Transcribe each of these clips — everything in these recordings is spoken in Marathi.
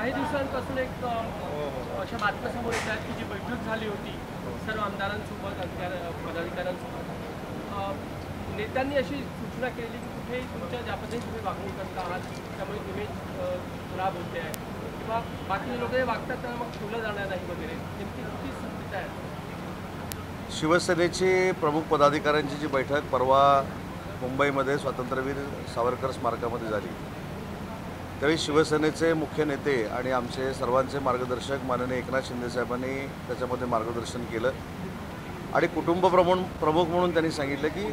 काही दिवसांपासून एक अशा बातम्या समोर येत आहेत की जी बैठक झाली होती सर्व आमदारांसोबत पदाधिकाऱ्यांसोबत, नेत्यांनी अशी सूचना केली की कुठेही तुमच्या ज्या पद्धतीने तुम्ही वागणूक करता आहात त्यामुळे इमेज खराब होते आहे किंवा बाकी लोक वागतात त्यांना मग ठेवलं जाणार नाही वगैरे, नेमकी किती सत्यता आहे? शिवसेनेची प्रमुख पदाधिकाऱ्यांची जी बैठक परवा मुंबईमध्ये स्वातंत्र्यवीर सावरकर स्मारकामध्ये झाली, त्यावेळी शिवसेनेचे मुख्य नेते आणि आमचे सर्वांचे मार्गदर्शक माननीय एकनाथ शिंदे साहेबांनी त्याच्यामध्ये मार्गदर्शन केलं आणि कुटुंब प्रमुख म्हणून त्यांनी सांगितलं की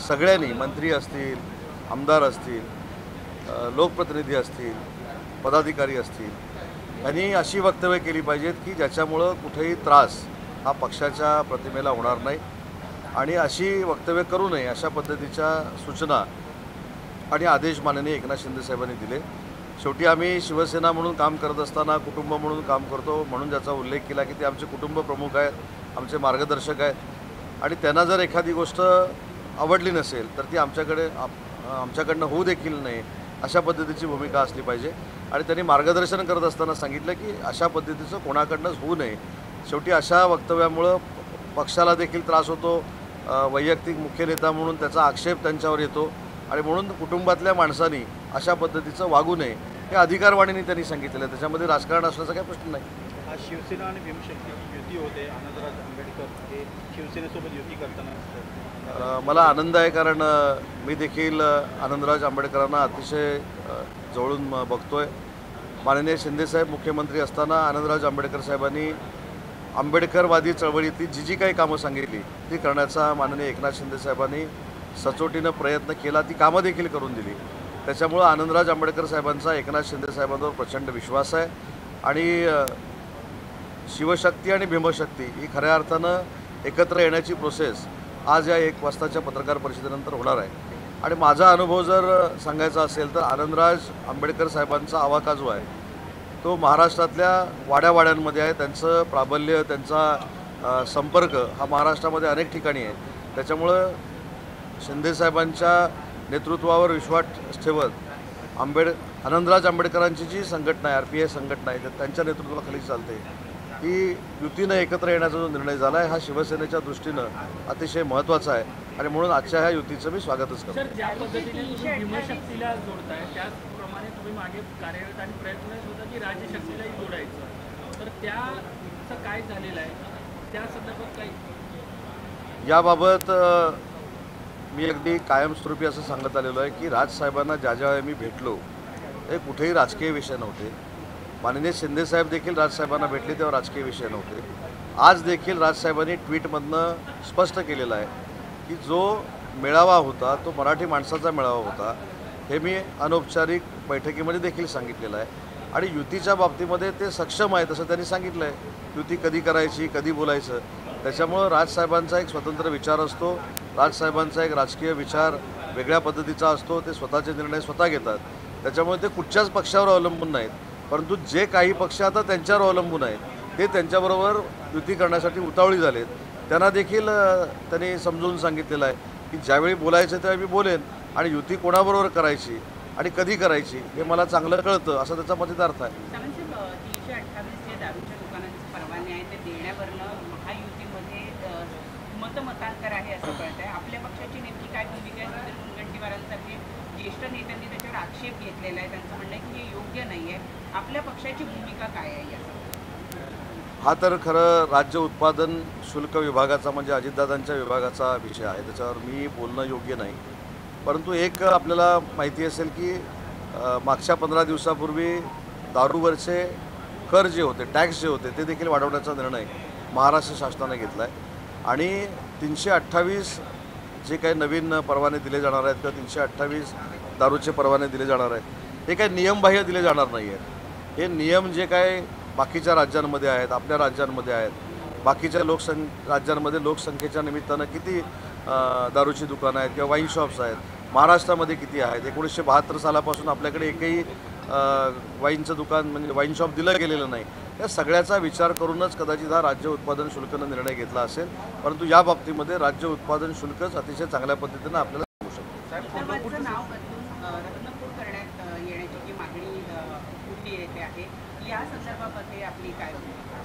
सगळ्यांनी, मंत्री असतील, आमदार असतील, लोकप्रतिनिधी असतील, पदाधिकारी असतील, यांनी अशी वक्तव्य केली पाहिजेत की ज्याच्यामुळं कुठेही त्रास हा पक्षाच्या प्रतिमेला होणार नाही आणि अशी वक्तव्य करू नये अशा पद्धतीच्या सूचना आणि आदेश माननीय एकनाथ शिंदे साहेबांनी दिले। शेवटी आम्ही शिवसेना म्हणून काम करत असताना कुटुंब म्हणून काम करतो म्हणून ज्याचा उल्लेख केला की ते आमचे कुटुंब प्रमुख आहेत, आमचे मार्गदर्शक आहेत आणि त्यांना जर एखादी गोष्ट आवडली नसेल तर ती आमच्याकडनं होऊ देखील नाही अशा पद्धतीची भूमिका असली पाहिजे आणि त्यांनी मार्गदर्शन करत असताना सांगितलं की अशा पद्धतीचं कोणाकडनंच होऊ नये। शेवटी अशा वक्तव्यामुळं पक्षाला देखील त्रास होतो, वैयक्तिक मुख्य नेता म्हणून त्याचा आक्षेप त्यांच्यावर येतो आणि म्हणून कुटुंबातल्या माणसांनी अशा पद्धतीचं वागू नये हे अधिकारवाणीने त्यांनी सांगितलेलं आहे। त्याच्यामध्ये राजकारण असल्याचा काही प्रश्न नाही। शिवसेना आणि भीमशक्तीची युती होते, आनंदराज आंबेडकर हे शिवसेनेसोबत युती करताना मला आनंद आहे कारण मी देखील आनंदराज आंबेडकरांना अतिशय जवळून बघतोय। माननीय शिंदेसाहेब मुख्यमंत्री असताना आनंदराज आंबेडकर साहेबांनी आंबेडकरवादी चळवळीतली जी काही कामं सांगितली ती करण्याचा माननीय एकनाथ शिंदे साहेबांनी सचोटीनं प्रयत्न केला, ती कामं देखील करून दिली। त्याच्यामुळं आनंदराज आंबेडकर साहेबांचा एकनाथ शिंदे साहेबांवर प्रचंड विश्वास आहे आणि शिवशक्ती आणि भीमशक्ती ही खऱ्या अर्थानं एकत्र येण्याची प्रोसेस आज या 1 वाजताच्या पत्रकार परिषदेनंतर होणार आहे आणि माझा अनुभव जर सांगायचा असेल तर आनंदराज आंबेडकर साहेबांचा आवाका जो आहे तो महाराष्ट्रातल्या वाड्यावाड्यांमध्ये आहे। त्यांचं प्राबल्य, त्यांचा संपर्क हा महाराष्ट्रामध्ये अनेक ठिकाणी आहे। त्याच्यामुळं शिंदेसाहेबांच्या नेतृत्वावर विश्वास ठेवत आनंदराज आंबेडकरांची जी संघटना आहे, RPI संघटना आहे, त्यांच्या नेतृत्वाखाली चालते, ही युतीनं एकत्र येण्याचा जो निर्णय झाला आहे हा शिवसेनेच्या दृष्टीनं अतिशय महत्त्वाचा आहे आणि म्हणून आजच्या ह्या युतीचं मी स्वागतच करतो। सर, ज्या पद्धतीने तुम्ही भीमशक्तीला जोडताय त्याचप्रमाणे तुम्ही मागे कार्यरत आणि प्रयत्न होता की राज्यशक्तीलाही जोडायचं, तर त्याचं काय झालेलं आहे, त्या संदर्भात काही याबाबत मी अगदी कायमस्वरूपी असं सांगत आलेलो आहे की राजसाहेबांना ज्यावेळी मी भेटलो हे कुठेही राजकीय विषय नव्हते। माननीय शिंदेसाहेब देखील राजसाहेबांना भेटले तेव्हा राजकीय विषय नव्हते। आज देखील राजसाहेबांनी ट्विटमधनं स्पष्ट केलेलं आहे की जो मेळावा होता तो मराठी माणसाचा मेळावा होता, हे मी अनौपचारिक बैठकीमध्ये देखील सांगितलेलं आहे आणि युतीच्या बाबतीमध्ये ते सक्षम आहे असं त्यांनी सांगितलं आहे। युती कधी करायची, कधी बोलायचं, त्याच्यामुळं राजसाहेबांचा एक स्वतंत्र विचार असतो, राजसाहेबांचा एक राजकीय विचार वेगळ्या पद्धतीचा असतो, ते स्वतःचे निर्णय स्वतः घेतात, त्याच्यामुळे ते कुठच्याच पक्षावर अवलंबून नाहीत। परंतु जे काही पक्ष आता त्यांच्यावर अवलंबून आहेत ते त्यांच्याबरोबर युती करण्यासाठी उतावळी झालेत, त्यांना देखील त्यांनी समजून सांगितलेलं आहे की ज्यावेळी बोलायचं त्यावेळी मी बोलेन आणि युती कोणाबरोबर करायची आणि कधी करायची हे मला चांगलं कळतं, असं त्याचा मतितार्थ आहे। 328 जे दारूच्या दुकानांचे परवाने आहेत ते देण्यावरनं महायुतीमध्ये मतमतांतर आहे असं कळत आहे। आपल्या पक्षाची नेमकी काय भूमिका आहे? सुधीर मुनगंटीवारांसारखे ज्येष्ठ नेत्यांनी त्याच्यावर आक्षेप घेतलेला आहे, त्यांचं म्हणणं आहे की हे योग्य नाही आहे। आपल्या पक्षाची भूमिका काय आहे यासाठी? हा तर खरं राज्य उत्पादन शुल्क विभागाचा म्हणजे अजितदादांच्या विभागाचा विषय आहे, त्याच्यावर मी बोलणं योग्य नाही। परंतु एक आपल्याला माहिती असेल की मागच्या 15 दिवसापूर्वी दारूवरचे कर जे होते, टॅक्स जे होते ते देखील वाढवण्याचा निर्णय महाराष्ट्र शासनाने घेतला आहे आणि 328 जे काही नवीन परवाने दिले जाणार आहेत किंवा 328 दारूचे परवाने दिले जाणार आहेत हे काही नियमबाह्य दिले जाणार नाही आहेत। हे नियम जे काय बाकीच्या राज्यांमध्ये आहेत, आपल्या राज्यांमध्ये आहेत, बाकीच्या राज्यांमध्ये लोकसंख्येच्या निमित्तानं किती दारूची दुकानं आहेत किंवा वाईन शॉप्स आहेत, महाराष्ट्रामध्ये किती आहेत, 1972 सालापासून आपल्याकडे एकही वाईनचं दुकान म्हणजे वाईन शॉप दिलं गेलेलं नाही, या सगळ्याचा विचार करूनच कदाचित हा राज्य उत्पादन शुल्कनं निर्णय घेतला असेल। परंतु या बाबतीमध्ये राज्य उत्पादन शुल्कच अतिशय चांगल्या पद्धतीनं आपल्याला सांगू शकतो। नाव बदलून रत्नपूर करण्यात येण्याची जी मागणी उठली आहे आहे, या संदर्भामध्ये आपली काय भूमिका?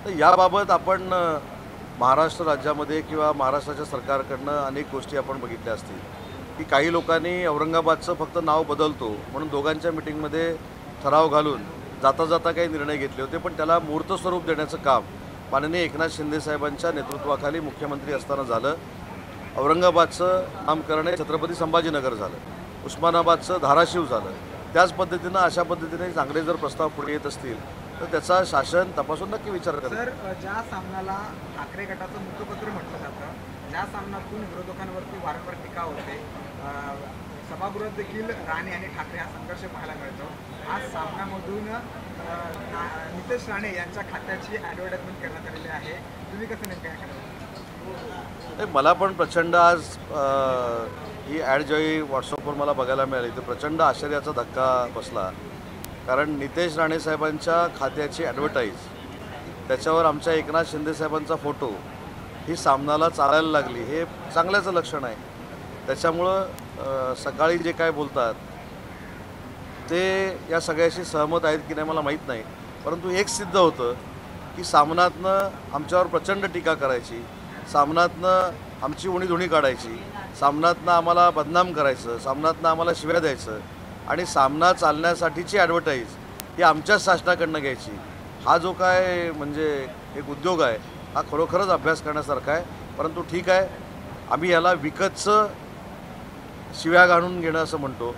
तर याबाबत आपण महाराष्ट्र राज्यामध्ये किंवा महाराष्ट्राच्या सरकारकडनं अनेक गोष्टी आपण बघितल्या असतील की काही लोकांनी औरंगाबादचं फक्त नाव बदलतो म्हणून दोघांच्या मिटिंगमध्ये ठराव घालून जाता जाता काही निर्णय घेतले होते, पण त्याला मूर्त स्वरूप देण्याचं काम माननीय एकनाथ शिंदे साहेबांच्या नेतृत्वाखाली मुख्यमंत्री असताना झालं. औरंगाबादचं नामकरण हे छत्रपती संभाजीनगर झालं, उस्मानाबादचं धाराशिव झालं. त्याच पद्धतीनं अशा पद्धतीने चांगले जर प्रस्ताव पुढे येत असतील तर त्याचा शासन तपासून नक्की विचार करेल. सर, ज्या सामनाला ठाकरे गटाचं मुखपत्र म्हटलं जातं, ज्या सामन्यातून विरोधकांवरती वारंवार टीका होते, सभागृहात देखील राणे आणि ठाकरे हा संघर्ष पाहायला मिळतो. आज सामन्यामधून नितेश राणे यांच्या खात्याची ॲडव्हर्टाइजमेंट करण्यात आलेली आहे. तुम्ही कसं नेमकं काय करता? मला पण प्रचंड आज ही ॲड जेव्हा व्हॉट्सअपवर मला बघायला मिळाली तर प्रचंड आश्चर्याचा धक्का बसला. कारण नितेश राणे साहेबांच्या खात्याची ॲडव्हर्टाईज, त्याच्यावर आमच्या एकनाथ शिंदे साहेबांचा फोटो, ही सामनाला चालायला लागली, हे चांगल्याचं लक्षण आहे. त्याच्यामुळं सकाळी जे काय बोलतात ते या सगळ्याशी सहमत आहेत की नाही मला माहीत नाही, परंतु एक सिद्ध होतं की सामन्यातनं आमच्यावर प्रचंड टीका करायची, सामन्यातनं आमची उणीधुणी काढायची, सामन्यातनं आम्हाला बदनाम करायचं, सामन्यातनं आम्हाला शिव्या द्यायचं आणि सामना चालण्यासाठीची ॲडव्हर्टाईज ही आमच्याच शासनाकडनं घ्यायची. हा जो काय म्हणजे एक उद्योग आहे हा खरोखरच अभ्यास करण्यासारखा आहे. परंतु ठीक आहे, आम्ही याला विकतचं शिव्या घालून घेणं असं म्हणतो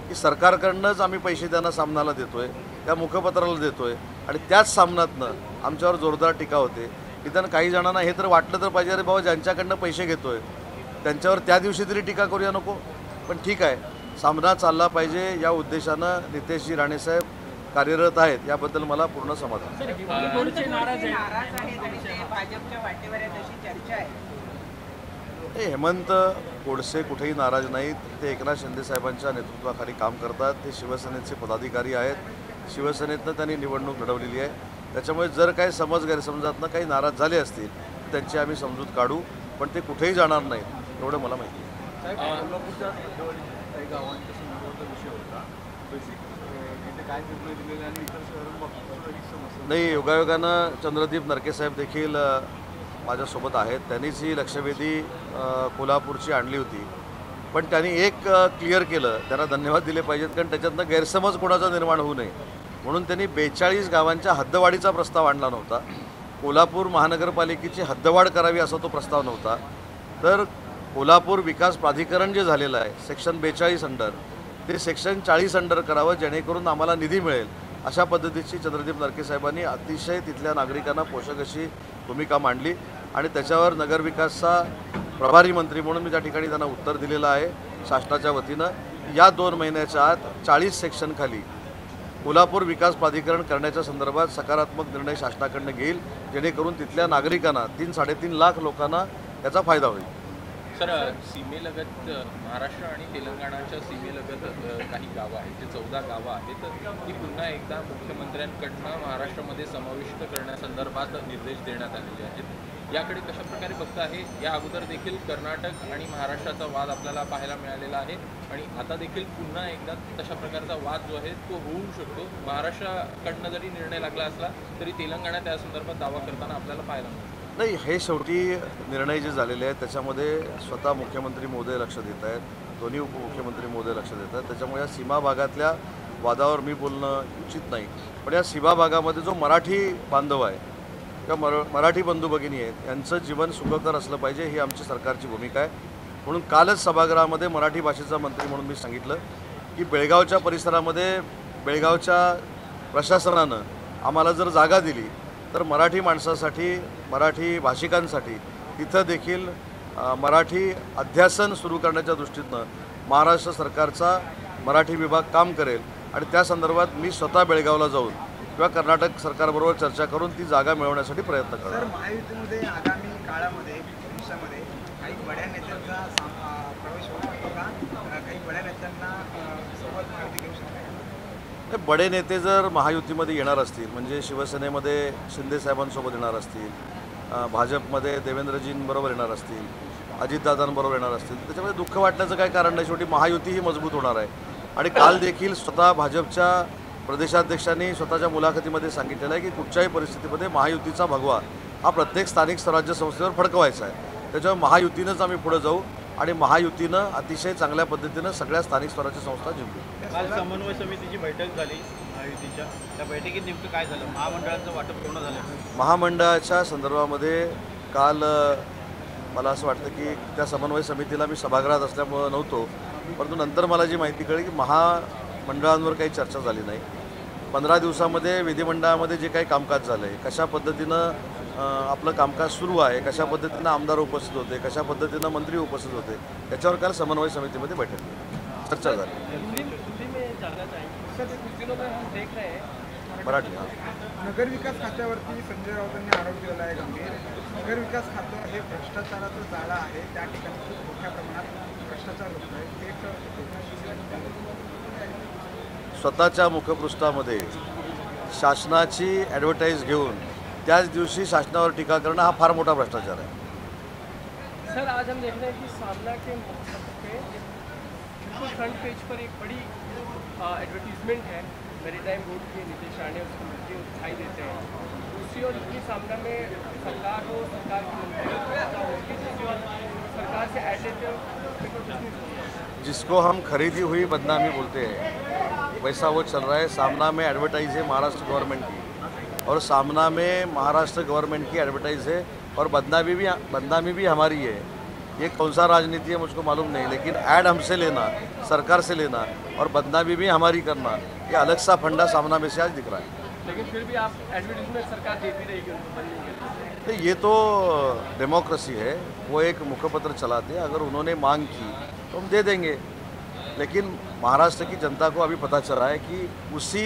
की सरकारकडनंच आम्ही पैसे त्यांना सामनाला देतो आहे, त्या मुखपत्राला देतो आहे आणि त्याच सामन्यातनं आमच्यावर जोरदार टीका होते. निदान काही जणांना हे तर वाटलं तर पाहिजे, अरे बाबा ज्यांच्याकडनं पैसे घेतो आहे त्यांच्यावर त्या दिवशी तरी टीका करूया नको. पण ठीक आहे, सामना चालला पाहिजे या उद्देशानं नितेशजी राणेसाहेब कार्यरत आहेत, याबद्दल मला पूर्ण समाधान. नाराज आहेत आणि ते भाजपच्या वाटेवर आहेत अशी चर्चा आहे. हेमंत गोडसे कुठेही नाराज नाहीत, ते एकनाथ शिंदे साहेबांच्या नेतृत्वाखाली काम करतात. ते शिवसेनेचे पदाधिकारी आहेत, शिवसेनेतनं त्यांनी निवडणूक लढवलेली आहे. त्याच्यामुळे जर काही समज गैरसमजातनं काही नाराज झाले असतील तर त्यांची आम्ही समजूत काढू, पण ते कुठेही जाणार नाहीत एवढं मला माहिती आहे. काही गावांच्या संदर्भाचा विषय होता, बेसिक तिथे काय निर्णय दिलेले आणि इतर शहरांबाबत नाही, योगायोगानं चंद्रदीप नरकेसाहेब देखील माझ्यासोबत आहेत. त्यांनीच ही लक्षवेधी कोल्हापूरची आणली होती, पण त्यांनी एक क्लिअर केलं, त्यांना धन्यवाद दिले पाहिजेत, कारण त्याच्यातनं गैरसमज कोणाचा निर्माण होऊ नये म्हणून त्यांनी 42 गावांच्या हद्दवाढीचा प्रस्ताव आणला नव्हता. कोल्हापूर महानगरपालिकेची हद्दवाढ करावी असा तो प्रस्ताव नव्हता. तर कोल्हापूर विकास प्राधिकरण जे झालेलं आहे सेक्शन 42 अंडर, ते सेक्शन 40 अंडर करावं जेणेकरून आम्हाला निधी मिळेल. अशा पद्धतीची चंद्रदीप नरकेसाहेबांनी अतिशय तिथल्या नागरिकांना पोषक अशी भूमिका मांडली आणि त्याच्यावर नगरविकासचा प्रभारी मंत्री म्हणून मी त्या ठिकाणी त्यांना उत्तर दिलेलं आहे शासनाच्या वतीनं. या 2 महिन्याच्या आत 40 सेक्शनखाली कोल्हापूर विकास प्राधिकरण करण्याच्या संदर्भात सकारात्मक निर्णय शासनाकडनं घेईल, जेणेकरून तिथल्या नागरिकांना 3-3.5 लाख लोकांना याचा फायदा होईल. सर, सीमेलगत महाराष्ट्र आणि तेलंगणाच्या सीमेलगत काही गावं आहेत, जे 14 गावं आहेत, ती पुन्हा एकदा मुख्यमंत्र्यांकडनं महाराष्ट्रामध्ये समाविष्ट करण्यासंदर्भात निर्देश देण्यात आलेले आहेत. याकडे कशा प्रकारे बघता आहे? या अगोदर देखील कर्नाटक आणि महाराष्ट्राचा वाद आपल्याला पाहायला मिळालेला आहे आणि आता देखील पुन्हा एकदा तशा प्रकारचा वाद जो आहे तो होऊ शकतो. महाराष्ट्राकडनं जरी निर्णय लागला असला तरी तेलंगणा त्या संदर्भात दावा करताना आपल्याला पाहायला मिळतो. नाही, हे शेवटी निर्णय जे झालेले आहेत त्याच्यामध्ये स्वतः मुख्यमंत्री महोदय लक्ष देत आहेत, दोन्ही उपमुख्यमंत्री महोदय लक्ष देत आहेत. त्याच्यामुळे या सीमा भागातल्या वादावर मी बोलणं उचित नाही. पण या सीमा भागामध्ये जो मराठी बांधव आहे किंवा मराठी बंधू भगिनी आहेत यांचं जीवन सुखकर असलं पाहिजे, ही आमची सरकारची भूमिका आहे. म्हणून कालच सभागृहामध्ये मराठी भाषेचा मंत्री म्हणून मी सांगितलं की बेळगावच्या परिसरामध्ये बेळगावच्या प्रशासनानं आम्हाला जर जागा दिली तर मराठी माणसासाठी, मराठी भाषिकांसाठी तिथं देखील मराठी अध्यासन सुरू करण्याच्या दृष्टीनं महाराष्ट्र सरकारचा मराठी विभाग काम करेल आणि त्या संदर्भात मी स्वतः बेळगावला जाऊन किंवा कर्नाटक सरकारबरोबर चर्चा करून ती जागा मिळवण्यासाठी प्रयत्न करणार. सर, महायुतीमध्ये आगामी काळामध्ये भविष्यामध्ये काही बड्या नेत्यांचा प्रवेश होऊ शकतो का? काही बड्या नेत्यांना सोबत महायुती घेऊ शकते? बडे नेते जर महायुतीमध्ये येणार असतील, म्हणजे शिवसेनेमध्ये शिंदे साहेबांसोबत येणार असतील, भाजपमध्ये देवेंद्रजींबरोबर येणार असतील, अजितदादांबरोबर येणार असतील, त्याच्यामध्ये दुःख वाटण्याचं काही कारण नाही. शेवटी महायुती ही मजबूत होणार आहे. आणि काल देखील स्वतः भाजपच्या प्रदेशाध्यक्षांनी स्वतःच्या मुलाखतीमध्ये सांगितलेलं आहे की कुठच्याही परिस्थितीमध्ये महायुतीचा भगवा हा प्रत्येक स्थानिक स्वराज्य संस्थेवर फडकवायचा आहे. त्याच्यामुळे महायुतीनंच आम्ही पुढे जाऊ आणि महायुतीनं अतिशय चांगल्या पद्धतीनं सगळ्या स्थानिक स्वराज्य संस्था जिंकू. काल समन्वय समितीची बैठक झाली महायुतीच्या, त्या बैठकीत नेमकं काय झालं? महामंडळाचं वाटप पूर्ण झालं? महामंडळाच्या संदर्भामध्ये काल मला असं वाटतं की त्या समन्वय समितीला मी सभागृहात असल्यामुळं नव्हतो, परंतु नंतर मला जी माहिती कळली की महामंडळांवर काही चर्चा झाली नाही. 15 दिवसामध्ये विधिमंडळामध्ये जे काही कामकाज झालं आहे, कशा पद्धतीनं आपलं कामकाज सुरू आहे, कशा पद्धतीनं आमदार उपस्थित होते, कशा पद्धतीनं मंत्री उपस्थित होते, त्याच्यावर काल समन्वय समितीमध्ये बैठक चर्चा झाली. हिंदी में जानना चाहेंगे सर, कुछ दिनों में हम देख रहे हैं मराठी नगर विकास खात्यावरती संजय राऊतांनी आरोप केलेला आहे गंभीर. नगर विकास खातं हे भ्रष्टाचाराचं जाळं आहे, त्या ठिकाणी खूप मोठ्या प्रमाणात भ्रष्टाचार होत आहे. स्वतःच्या मुखपृष्ठामध्ये शासनाची ॲडव्हर्टाईज घेऊन त्याच दिवशी शासनावर टीका करणं हा फार मोठा भ्रष्टाचार आहे. सर, आज हम देख रहे हैं कि सामना के मुख्य पे बिल्कुल फ्रंट पेज पर एक बड़ी एडवर्टीजमेंट है मैरीटाइम बोर्ड के नीतीश राणे उसकी मंत्री दिखाई देते हैं. दूसरी ओर इनकी सामना में सरकार हो, सरकार की मंत्री हो, दूसरी ओर सरकार से ऐड लेते हो. जिसको हम खरीदी हुई बदनामी बोलते हैं वैसा वो चल रहा है. सामना में एडवर्टाइज है महाराष्ट्र गवर्नमेंट की और सामना में महाराष्ट्र गवर्नमेंट की एडवर्टाइज है और बदनामी भी हमारी है. ये कौन सा राजनीति है मुझको मालूम नहीं, लेकिन ऐड हमसे लेना, सरकार से लेना और बदनामी भी हमारी करना, ये अलग सा फंडा सामना में से आज दिख रहा है. लेकिन फिर भी आप एडवर्टीजमेंट सरकार देती रहेगी उनको बनने के लिए. तो ये तो डेमोक्रेसी है, वो एक मुखपत्र चलाते हैं, अगर उन्होंने मांग की तो हम दे देंगे. लेकिन महाराष्ट्र की जनता को अभी पता चला है कि उसी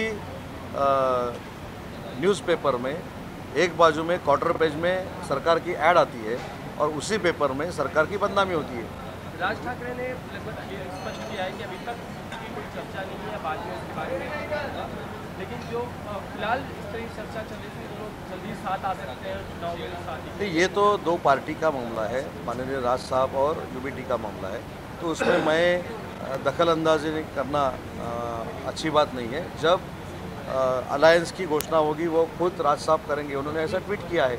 न्यूज़पेपर में एक बाजू में क्वार्टर पेज में सरकार की ऐड आती है और उसी पेपर में सरकार की बदनामी होती है. राज ठाकरे ने लगभग स्पष्ट किया है कि अभी तक इसकी कोई चर्चा नहीं है, बाद में इसके बारे में, लेकिन जो फिलहाल इस तरह की चर्चा चल रही थी दोनों जल्दी साथ आ सकते हैं चुनाव में साथ ही. ये तो दो पार्टी का मामला है, माननीय राज साहब और यूबीटी का मामला है, तो उसमें मैं दखल अंदाजी करना अच्छी बात नहीं है. जब अलायंस की घोषणा होगी वो खुद राज साहब करेंगे. उन्होंने ऐसा ट्वीट किया है,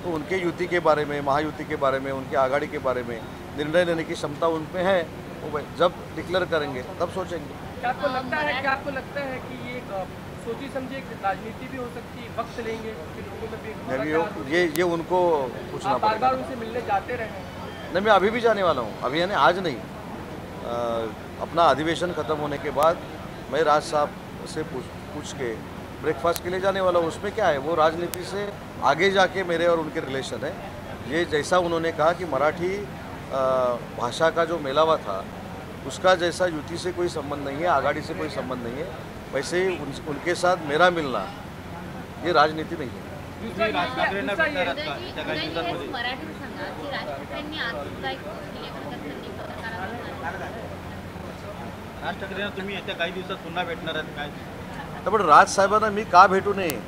तो उनके युति के बारे में, महायुति के बारे में, उनकी आघाड़ी के बारे में निर्णय लेने की क्षमता उन पे है. वो जब डिक्लेयर करेंगे तब सोचेंगे. क्या आपको लगता है कि ये सोची समझी एक राजनीति भी हो सकती है, वक्त लेंगे कि लोगों में भी ये उनको पूछना बार पड़ेगा. उनसे मिलने जाते रहे? नहीं, मैं अभी भी जाने वाला हूँ. अभी यानी आज नहीं, अपना अधिवेशन ख़त्म होने के बाद मैं राज साहब से पूछ के ब्रेकफास्ट के लिए जाने वाला हूँ. उसमें क्या है, वो राजनीति से आगे जाके मेरे और उनके रिलेशन है. ये जैसा उन्होंने कहा कि मराठी भाषा का जो मेलावा था उसका जैसा युति से कोई संबंध नहीं है, आघाड़ी से कोई संबंध नहीं है, वैसे ही उनके साथ मेरा मिलना ये राजनीति नहीं है. राज ठाकरेंना भेटणार आहात का त्या काही दिवसांमध्ये? मराठी सांगा की राज ठाकरेंनी आज काय केले त्यांनी पत्रकारांना राज ठाकरेंना तुम्ही येत्या काही दिवसात पुन्हा भेटणार आहात काय? तर पण राजसाहेबांना मी का भेटू नये?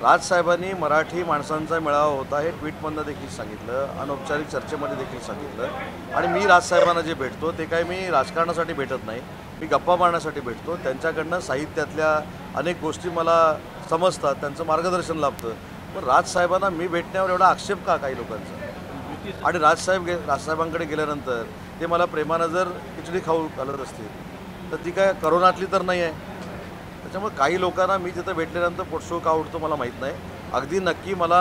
राजसाहेबांनी मराठी माणसांचा मेळावा होता हे ट्विटमधनं देखील सांगितलं, अनौपचारिक चर्चेमध्ये देखील सांगितलं. आणि मी राजसाहेबांना जे भेटतो ते काय मी राजकारणासाठी भेटत नाही, मी गप्पा मारण्यासाठी भेटतो. त्यांच्याकडनं साहित्यातल्या अनेक गोष्टी मला समजतात, त्यांचं मार्गदर्शन लाभतं. पण राजसाहेबांना मी भेटण्यावर एवढा आक्षेप का काही लोकांचा? आणि राजसाहेबांकडे गेल्यानंतर ते मला प्रेमानं जर खिचडी खाऊ घालत असतील तर ती काय करोनातली तर नाही आहे. त्याच्यामुळे काही लोकांना मी तिथं भेटल्यानंतर पोटशो का उठतो मला माहीत नाही. अगदी नक्की मला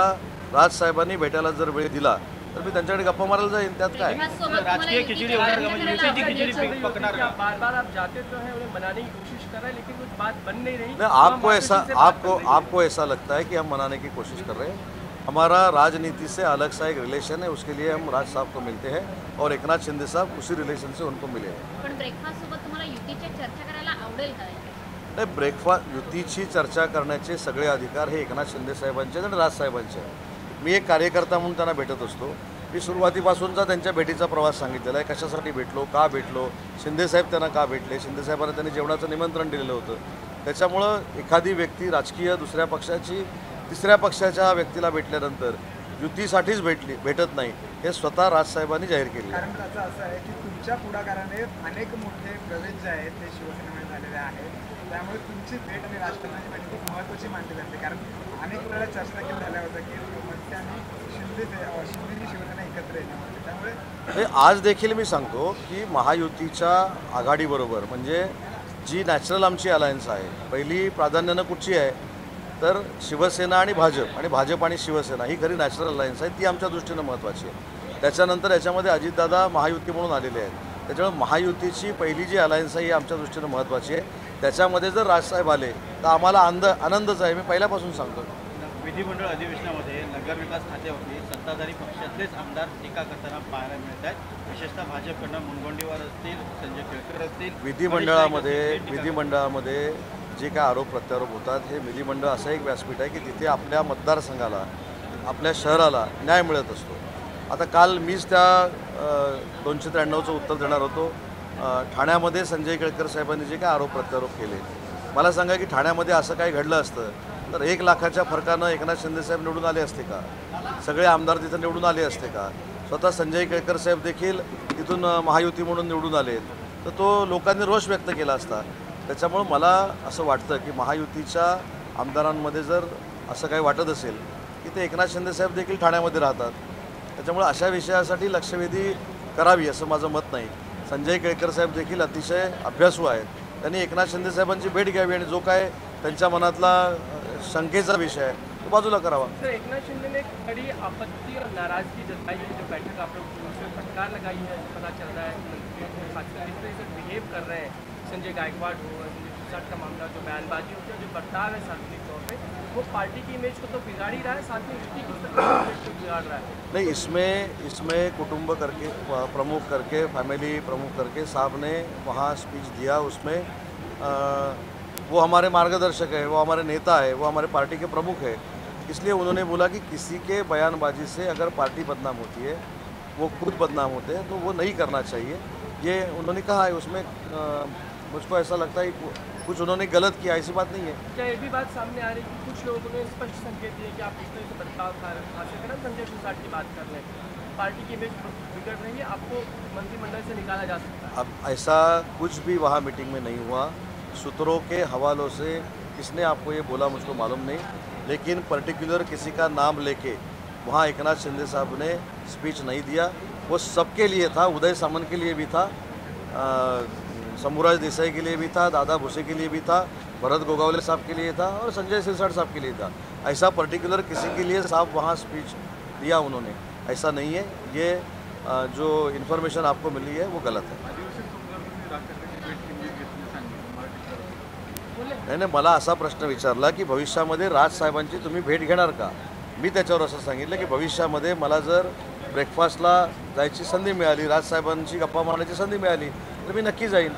राजसाहेबांनी भेटायला जर वेळ दिला तर मी त्यांच्याकडे गप्पा मारायला जाईन. त्यात काय राजकीय खिचडी होणार का? म्हणजे युतीची खिचडी पकणार का? बार आप जाते तो है, उन्हें मनाने की कोशिश कर रहे हैं, लेकिन कुछ बात बन नहीं रही. आपको ऐसा लगता है कि हम मनाने की कोशिश कर रहे हैं. हमारा राजनीति से अलग सा एक रिलेशन है, उसके लिए हम राज साहब को मिलते हैं और एकनाथ शिंदे साहब उसी रिलेशन से उनको मिले हैं. पण ब्रेकफास्ट सोबत तुम्हाला युतीची चर्चा करायला आवडेल का? नाही, ब्रेकफास्ट युतीची चर्चा करण्याचे सगळे अधिकार हे एकनाथ शिंदे साहेबांचे आणि राजसाहेबांचे आहेत. मी एक कार्यकर्ता म्हणून त्यांना भेटत असतो. मी सुरुवातीपासूनचा त्यांच्या भेटीचा प्रवास सांगितलेला आहे, कशासाठी भेटलो, का भेटलो, शिंदेसाहेब त्यांना का भेटले, शिंदेसाहेबांना त्यांनी जेवणाचं निमंत्रण दिलेलं होतं. त्याच्यामुळं एखादी व्यक्ती राजकीय दुसऱ्या पक्षाची तिसऱ्या पक्षाच्या व्यक्तीला भेटल्यानंतर युतीसाठीच भेटत नाही हे स्वतः राजसाहेबांनी जाहीर केले. कारण त्याचं असं आहे की तुमच्या पुढाकाराने अनेक मोठे प्रवेश जे आहेत ते शिवसेनेमध्ये झालेले आहेत. त्यामुळे तुमची भेट आणि राष्ट्रपतींची भेट खूप महत्त्वाची मानली जाते, कारण अनेक वेळा चर्चा देखील झाल्या होत्या की मनसे आणि शिंदेची शिवसेना एकत्र येण्यामध्ये. त्यामुळे आज देखील मी सांगतो की महायुतीच्या आघाडीबरोबर म्हणजे जी नॅचरल आमची अलायन्स आहे, पहिली प्राधान्यानं कुठची आहे तर शिवसेना आणि भाजप आणि शिवसेना ही खरी नॅचरल अलायन्स आहे, ती आमच्या दृष्टीनं महत्त्वाची आहे. त्याच्यानंतर याच्यामध्ये अजितदादा महायुती म्हणून आलेले आहेत, त्याच्यामुळे महायुतीची पहिली जी अलायन्स आहे ही आमच्या दृष्टीनं महत्त्वाची आहे. त्याच्यामध्ये जर राजसाहेब आले तर आम्हाला आनंदच आहे, मी पहिल्यापासून सांगतो. विधिमंडळ अधिवेशनामध्ये नगरविकास खात्यावरती सत्ताधारी पक्षातलेच आमदार टीका करताना पाहायला मिळत आहेत. विशेषतः भाजपकडनं मुनगंटीवार असतील, संजय केळकर असतील. विधिमंडळामध्ये जे काय आरोप प्रत्यारोप होतात, हे विधिमंडळ असं एक व्यासपीठ आहे की तिथे आपल्या मतदारसंघाला, आपल्या शहराला न्याय मिळत असतो. आता काल मीच त्या 293चं उत्तर देणार होतो. ठाण्यामध्ये संजय केळकर साहेबांनी जे काय आरोप प्रत्यारोप केले, मला सांगा की ठाण्यामध्ये असं काही घडलं असतं तर 1 लाखाच्या फरकानं एकनाथ शिंदेसाहेब निवडून आले असते का? सगळे आमदार तिथं निवडून आले असते का? स्वतः संजय केळकर साहेब देखील तिथून महायुती म्हणून निवडून आलेत, तर तो लोकांनी रोष व्यक्त केला असता. त्याच्यामुळं मला असं वाटतं की महायुतीच्या आमदारांमध्ये जर असं काही वाटत असेल की ते एकनाथ शिंदेसाहेब देखील ठाण्यामध्ये राहतात, त्याच्यामुळे अशा विषयासाठी लक्षवेधी करावी असं माझं मत नाही. संजय केळकर साहेब देखील अतिशय अभ्यासू आहेत, त्यांनी एकनाथ शिंदेसाहेबांची भेट घ्यावी आणि जो काय त्यांच्या मनातला शंकेचा विषय आहे तो बाजूला करावा. सर, एकनाथ शिंदे ने कड़ी आपत्ति और नाराजगी जताई है, जो बैठक आप लोग फटकार लगाई है, पता चल रहा है किस तरह से बिहेव कर रहे हैं संजय गायकवाड़ हो, संजय सिरसाट का मामला, जो बयानबाजी होती है, जो बर्ताव है सार्वजनिक तौर पे, वो पार्टी की इमेज को तो बिगाड़ ही रहा है, साथ में युति की इमेज को बिगाड़ रहा है. नहीं, इसमें कुटुंब करके प्रमुख करके फैमिली प्रमुख करके साहब ने वहाँ स्पीच दिया. उसमें वो हमारे मार्गदर्शक है, वो हमारे नेता है, वो हमारे पार्टी के प्रमुख है, इसलिए उन्होंने बोला कि किसी के बयानबाजी से अगर पार्टी बदनाम होती है, वो खुद बदनाम होते हैं, तो वो नहीं करना चाहिए, ये उन्होंने कहा है. उसमें मुझको ऐसा लगता है कि कुछ उन्होंने गलत किया, ऐसी बात नहीं है. क्या ये भी बात सामने आ रही है कि कुछ लोगों ने स्पष्ट संकेत दिए कि आप इस तरह से बर्ताव हासिल करें, संजय सिरसाट की बात कर लें, पार्टी की इमेज बिगड़ रही है, आपको मंत्रिमंडल से निकाला जा सकता है. अब ऐसा कुछ भी वहाँ मीटिंग में नहीं हुआ. सूत्रों के हवालों से किसने आपको ये बोला मुझको मालूम नहीं, लेकिन पर्टिकुलर किसी का नाम लेके वहाँ एकनाथ शिंदे साहब ने स्पीच नहीं दिया. वो सबके लिए था, उदय सामंत के लिए भी था, शंभूराज देसाई के लिए भी था, दादा भुसे के लिए भी था, भरत गोगावले साहब के लिए था और संजय सिरसाट साहब के लिए था. ऐसा पर्टिकुलर किसी के लिए साहब वहाँ स्पीच दिया उन्होंने, ऐसा नहीं है. ये जो इन्फॉर्मेशन आपको मिली है वो गलत है. नाही, मला असा प्रश्न विचारला की भविष्यामध्ये राजसाहेबांची तुम्ही भेट घेणार का? मी त्याच्यावर असं सांगितलं की भविष्यामध्ये मला जर ब्रेकफास्टला जायची संधी मिळाली, राजसाहेबांची गप्पा मारण्याची संधी मिळाली तर मी नक्की जाईन.